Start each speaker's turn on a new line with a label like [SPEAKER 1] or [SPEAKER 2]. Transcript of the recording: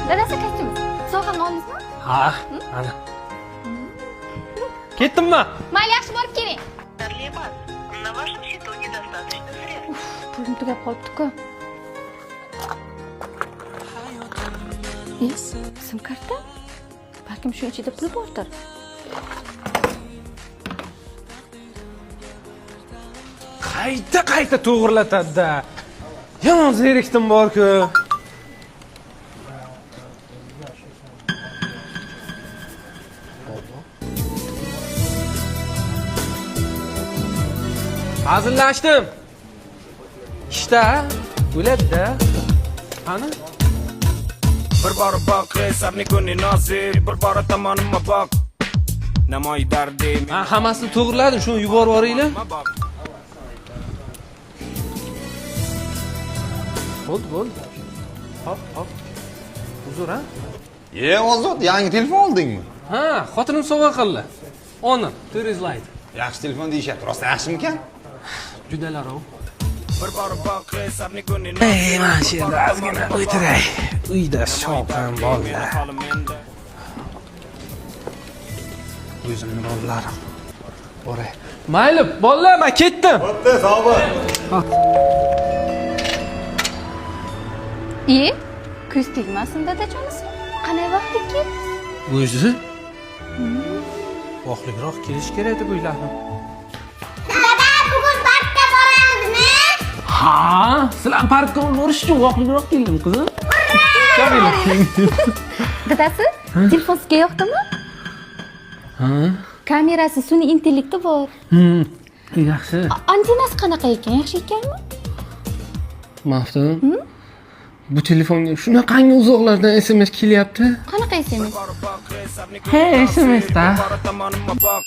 [SPEAKER 1] Dadasi kostyum. Sovg'ani oldingizmi?
[SPEAKER 2] Ha, ana. Ketdimmi?
[SPEAKER 1] Mayli, yaxshi borib keling.
[SPEAKER 3] Проблема. На вашем счету недостаточно средств.
[SPEAKER 1] Pulim tugab qolibdi-ku. Sim karta? Balkim shu ichida pul bordir.
[SPEAKER 2] Qayta to'g'rilatadi-da. Yomon zerikdim bor-ku. Hazillashdim. Ishda bo'ladi-da. Qani?
[SPEAKER 4] Bir bor boq, sabni kuni nasib, bir bor tomonimga boq. Namoy dardim.
[SPEAKER 2] Men hammasini to'g'riladim, shuni yuborib yuboringlar. Bo'ldi. Hop. Uzr, ha?
[SPEAKER 5] Ozod, yangi telefon oldingmi?
[SPEAKER 2] Ha, xotinim sovg'a qildi. Honor, 4 light.
[SPEAKER 5] Yaxshi telefon deyishyapti. Rost yaxshimikan?
[SPEAKER 2] Judalarov.
[SPEAKER 4] Bir bor boq, sabni kuni
[SPEAKER 2] Ey, mana shu yerda ozgina o'tiray. Uyda shovqin bor-da. O'zimni bolalarim. Boray. Mayli, bolalar, men ketdim.
[SPEAKER 5] Bo'pti, sog' bo'l.
[SPEAKER 1] Ko'z tegmasin dadajonisi. Qanday vaqtda keldi?
[SPEAKER 2] O'zi? Vaqtliroq kelish kerak deb o'yladim. Ha, sizlar parkka borish uchun vaqtliroq keldim, qizim. Kamila.
[SPEAKER 1] Dadasi, telefon sizga yoqdimi?
[SPEAKER 2] Ha?
[SPEAKER 1] Kamerasi sun'iy intellekti bor.
[SPEAKER 2] Yaxshi.
[SPEAKER 1] Antenasi qanaqa ekan? Yaxshi ekanmi?
[SPEAKER 2] Maftun. Bu telefonga shunaqangi uzoqlardan SMS kelyapti.
[SPEAKER 1] Qanaqa SMS?
[SPEAKER 2] He, SMS-da.
[SPEAKER 4] tomonimga boq.